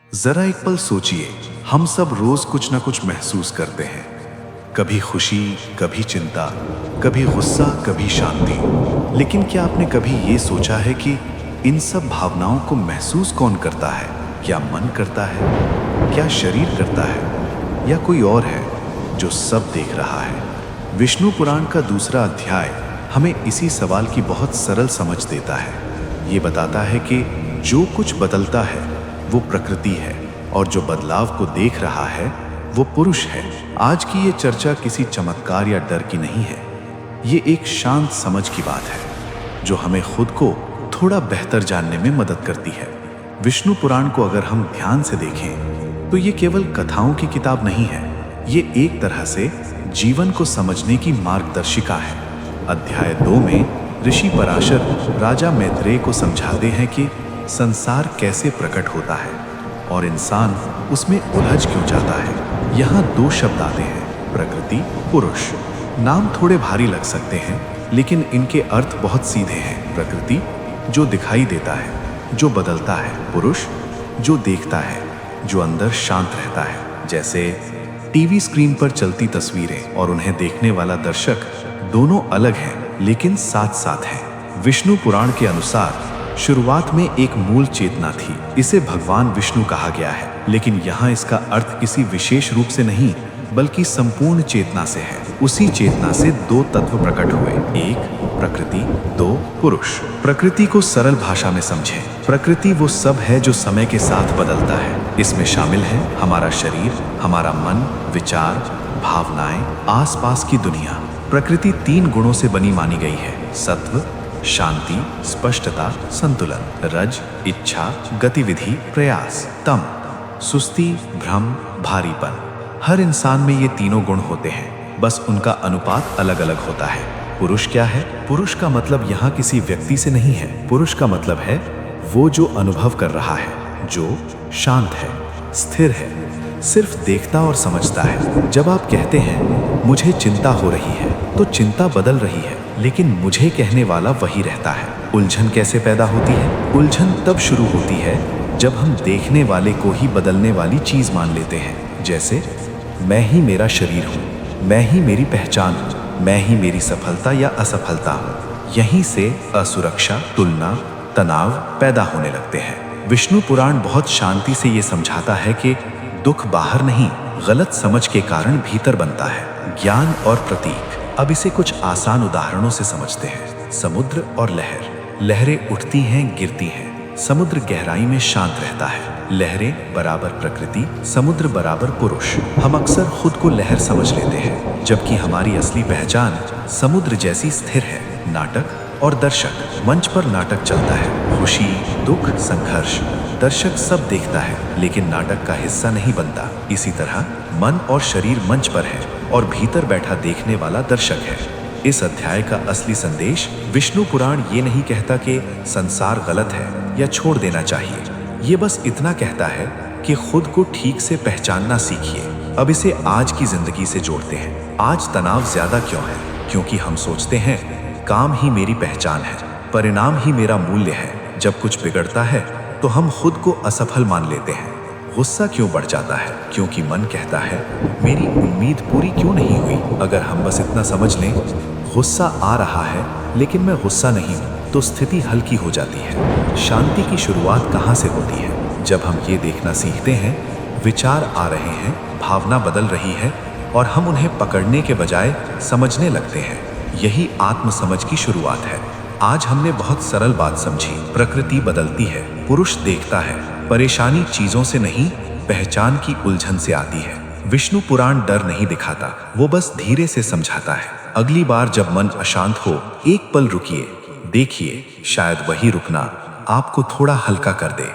जरा एक पल सोचिए, हम सब रोज कुछ ना कुछ महसूस करते हैं। कभी खुशी, कभी चिंता, कभी गुस्सा, कभी शांति। लेकिन क्या आपने कभी ये सोचा है कि इन सब भावनाओं को महसूस कौन करता है? क्या मन करता है? क्या शरीर करता है? या कोई और है जो सब देख रहा है? विष्णु पुराण का दूसरा अध्याय हमें इसी सवाल की बहुत सरल समझ देता है। ये बताता है कि जो कुछ बदलता है वो प्रकृति है, और जो बदलाव को देख रहा है वो पुरुष है। आज की ये चर्चा किसी चमत्कार या डर की नहीं है। ये एक शांत समझ की बात है जो हमें खुद को थोड़ा बेहतर जानने में मदद करती है। विष्णु पुराण को अगर हम ध्यान से देखें तो ये केवल कथाओं की किताब नहीं है, ये एक तरह से जीवन को समझने की मार्गदर्शिका है। अध्याय 2 में ऋषि पराशर राजा मैत्रेय को समझाते हैं कि संसार कैसे प्रकट होता है और इंसान उसमें उलझ क्यों जाता है। यहाँ 2 शब्द आते हैं, प्रकृति, पुरुष। नाम थोड़े भारी लग सकते हैं, लेकिन इनके अर्थ बहुत सीधे हैं। प्रकृति जो दिखाई देता है, जो बदलता है। पुरुष जो देखता है, जो अंदर शांत रहता है। जैसे टीवी स्क्रीन पर चलती तस्वीरें और उन्हें देखने वाला दर्शक, दोनों अलग हैं लेकिन साथ साथ हैं। विष्णु पुराण के अनुसार शुरुआत में एक मूल चेतना थी, इसे भगवान विष्णु कहा गया है। लेकिन यहाँ इसका अर्थ किसी विशेष रूप से नहीं, बल्कि संपूर्ण चेतना से है। उसी चेतना से 2 तत्व प्रकट हुए, एक प्रकृति, 2 पुरुष। प्रकृति को सरल भाषा में समझें। प्रकृति वो सब है जो समय के साथ बदलता है। इसमें शामिल है हमारा शरीर, हमारा मन, विचार, भावनाएं, आसपास की दुनिया। प्रकृति 3 गुणों से बनी मानी गई है, सत्व, शांति, स्पष्टता, संतुलन। रज, इच्छा, गतिविधि, प्रयास। तम, सुस्ती, भ्रम, भारीपन। हर इंसान में ये तीनों गुण होते हैं, बस उनका अनुपात अलग अलग होता है। पुरुष क्या है? पुरुष का मतलब यहाँ किसी व्यक्ति से नहीं है। पुरुष का मतलब है वो जो अनुभव कर रहा है, जो शांत है, स्थिर है, सिर्फ देखता और समझता है। जब आप कहते हैं मुझे चिंता हो रही है, तो चिंता बदल रही है, लेकिन मुझे कहने वाला वही रहता है। उलझन कैसे पैदा होती है? उलझन तब शुरू होती है जब हम देखने वाले को ही बदलने वाली चीज मान लेते हैं। जैसे मैं ही मेरा शरीर हूँ, मैं ही मेरी पहचान हूँ, मैं ही मेरी सफलता या असफलता हूँ। यहीं से असुरक्षा, तुलना, तनाव पैदा होने लगते हैं। विष्णु पुराण बहुत शांति से ये समझाता है कि दुख बाहर नहीं, गलत समझ के कारण भीतर बनता है। ज्ञान और प्रतीक। अब इसे कुछ आसान उदाहरणों से समझते हैं। समुद्र और लहर। लहरें उठती हैं, गिरती हैं। समुद्र गहराई में शांत रहता है। लहरें बराबर प्रकृति, समुद्र बराबर पुरुष। हम अक्सर खुद को लहर समझ लेते हैं, जबकि हमारी असली पहचान समुद्र जैसी स्थिर है। नाटक और दर्शक। मंच पर नाटक चलता है, खुशी, दुख, संघर्ष। दर्शक सब देखता है, लेकिन नाटक का हिस्सा नहीं बनता। इसी तरह मन और शरीर मंच पर है और भीतर बैठा देखने वाला दर्शक है। इस अध्याय का असली संदेश, विष्णु पुराण ये नहीं कहता कि संसार गलत है या छोड़ देना चाहिए। ये बस इतना कहता है कि खुद को ठीक से पहचानना सीखिए। अब इसे आज की जिंदगी से जोड़ते हैं। आज तनाव ज्यादा क्यों है? क्योंकि हम सोचते हैं काम ही मेरी पहचान है, परिणाम ही मेरा मूल्य है। जब कुछ बिगड़ता है तो हम खुद को असफल मान लेते हैं। गुस्सा क्यों बढ़ जाता है? क्योंकि मन कहता है मेरी उम्मीद पूरी क्यों नहीं हुई। अगर हम बस इतना समझ लें, गुस्सा आ रहा है लेकिन मैं गुस्सा नहीं हूँ, तो स्थिति हल्की हो जाती है। शांति की शुरुआत कहाँ से होती है? जब हम ये देखना सीखते हैं विचार आ रहे हैं, भावना बदल रही है, और हम उन्हें पकड़ने के बजाय समझने लगते हैं। यही आत्मसमझ की शुरुआत है। आज हमने बहुत सरल बात समझी। प्रकृति बदलती है, पुरुष देखता है। परेशानी चीजों से नहीं, पहचान की उलझन से आती है। विष्णु पुराण डर नहीं दिखाता, वो बस धीरे से समझाता है। अगली बार जब मन अशांत हो, एक पल रुकिए, देखिए, शायद वही रुकना आपको थोड़ा हल्का कर दे।